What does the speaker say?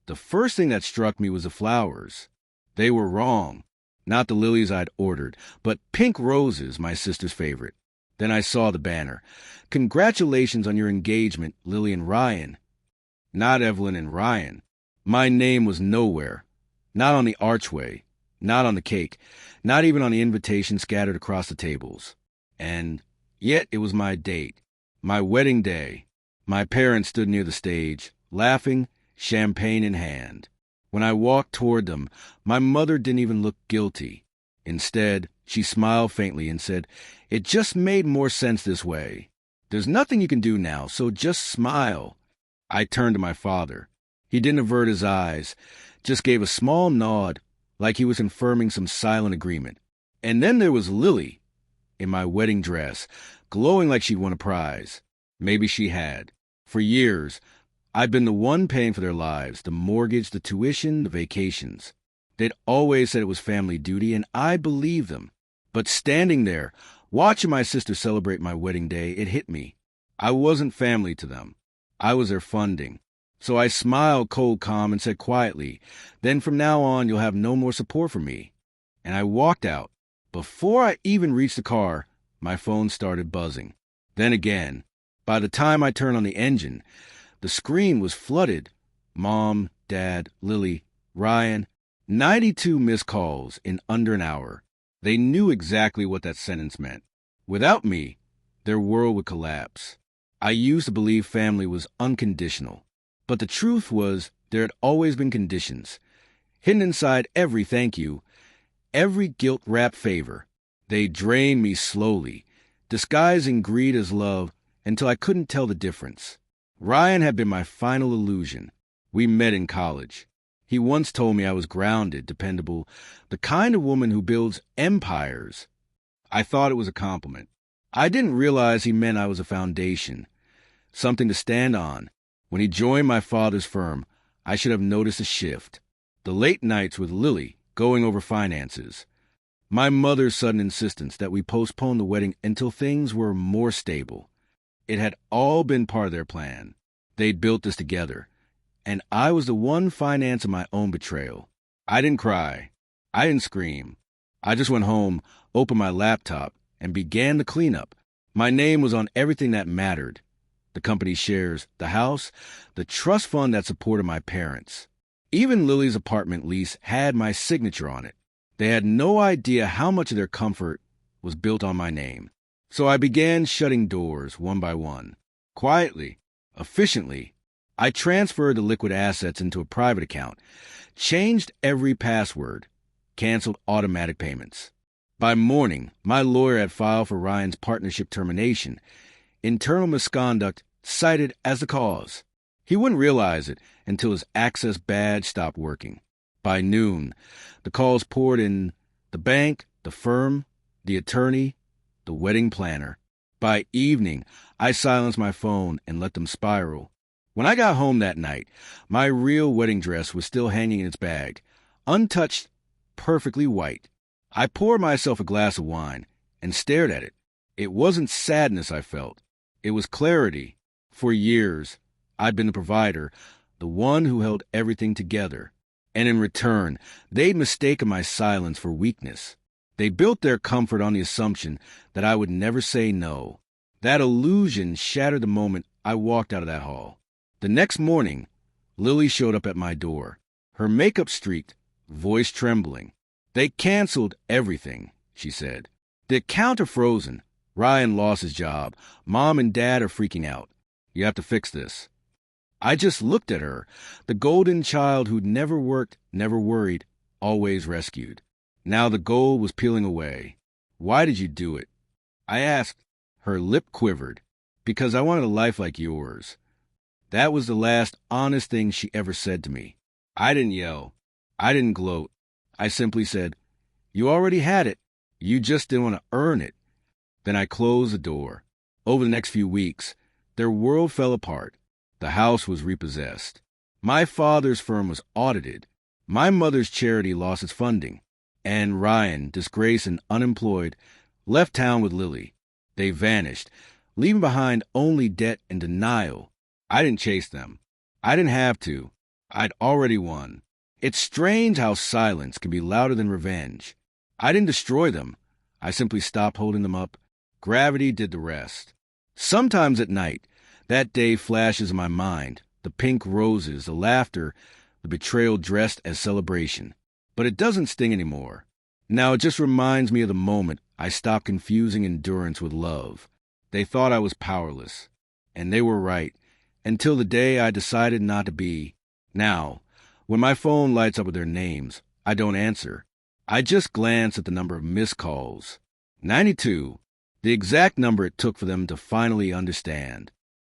The first thing that struck me was the flowers. They were wrong. Not the lilies I'd ordered, but pink roses, my sister's favorite. Then I saw the banner. Congratulations on your engagement, Lily and Ryan. Not Evelyn and Ryan. My name was nowhere. Not on the archway. Not on the cake. Not even on the invitation scattered across the tables. And yet it was my date. My wedding day. My parents stood near the stage, laughing, champagne in hand. When I walked toward them, my mother didn't even look guilty. Instead, she smiled faintly and said, "It just made more sense this way. There's nothing you can do now, so just smile." I turned to my father. He didn't avert his eyes, just gave a small nod, like he was confirming some silent agreement. And then there was Lily, in my wedding dress, glowing like she'd won a prize. Maybe she had. For years, I'd been the one paying for their lives, the mortgage, the tuition, the vacations. They'd always said it was family duty, and I believed them. But standing there, watching my sister celebrate my wedding day, it hit me. I wasn't family to them. I was their funding. So I smiled cold calm and said quietly, "Then from now on, you'll have no more support from me." And I walked out. Before I even reached the car, my phone started buzzing. Then again. By the time I turned on the engine, the screen was flooded. Mom, Dad, Lily, Ryan, 92 missed calls in under an hour. They knew exactly what that sentence meant. Without me, their world would collapse. I used to believe family was unconditional. But the truth was there had always been conditions. Hidden inside every thank you, every guilt-wrapped favor. They drained me slowly, disguising greed as love until I couldn't tell the difference. Ryan had been my final illusion. We met in college. He once told me I was grounded, dependable, the kind of woman who builds empires. I thought it was a compliment. I didn't realize he meant I was a foundation, something to stand on. When he joined my father's firm, I should have noticed a shift. The late nights with Lily, going over finances. My mother's sudden insistence that we postpone the wedding until things were more stable. It had all been part of their plan. They'd built this together. And I was the one financing my own betrayal. I didn't cry. I didn't scream. I just went home, opened my laptop, and began the cleanup. My name was on everything that mattered. The company's shares, the house, the trust fund that supported my parents. Even Lily's apartment lease had my signature on it. They had no idea how much of their comfort was built on my name. So I began shutting doors one by one. Quietly, efficiently, I transferred the liquid assets into a private account, changed every password, canceled automatic payments. By morning, my lawyer had filed for Ryan's partnership termination, internal misconduct cited as the cause. He wouldn't realize it until his access badge stopped working. By noon, the calls poured in: the bank, the firm, the attorney, the wedding planner. By evening, I silenced my phone and let them spiral. When I got home that night, my real wedding dress was still hanging in its bag, untouched, perfectly white. I poured myself a glass of wine and stared at it. It wasn't sadness I felt. It was clarity. For years, I'd been the provider, the one who held everything together. And in return, they'd mistaken my silence for weakness. They built their comfort on the assumption that I would never say no. That illusion shattered the moment I walked out of that hall. The next morning, Lily showed up at my door, her makeup streaked, voice trembling. "They canceled everything," she said. "The account are frozen. Ryan lost his job. Mom and Dad are freaking out. You have to fix this." I just looked at her, the golden child who'd never worked, never worried, always rescued. Now the gold was peeling away. "Why did you do it?" I asked. Her lip quivered. "Because I wanted a life like yours." That was the last honest thing she ever said to me. I didn't yell. I didn't gloat. I simply said, "You already had it. You just didn't want to earn it." Then I closed the door. Over the next few weeks, their world fell apart. The house was repossessed. My father's firm was audited. My mother's charity lost its funding. And Ryan, disgraced and unemployed, left town with Lily. They vanished, leaving behind only debt and denial. I didn't chase them. I didn't have to. I'd already won. It's strange how silence can be louder than revenge. I didn't destroy them. I simply stopped holding them up. Gravity did the rest. Sometimes at night, that day flashes in my mind. The pink roses, the laughter, the betrayal dressed as celebration. But it doesn't sting anymore. Now it just reminds me of the moment I stopped confusing endurance with love. They thought I was powerless. And they were right. Until the day I decided not to be. Now, when my phone lights up with their names, I don't answer. I just glance at the number of missed calls. 92. The exact number it took for them to finally understand.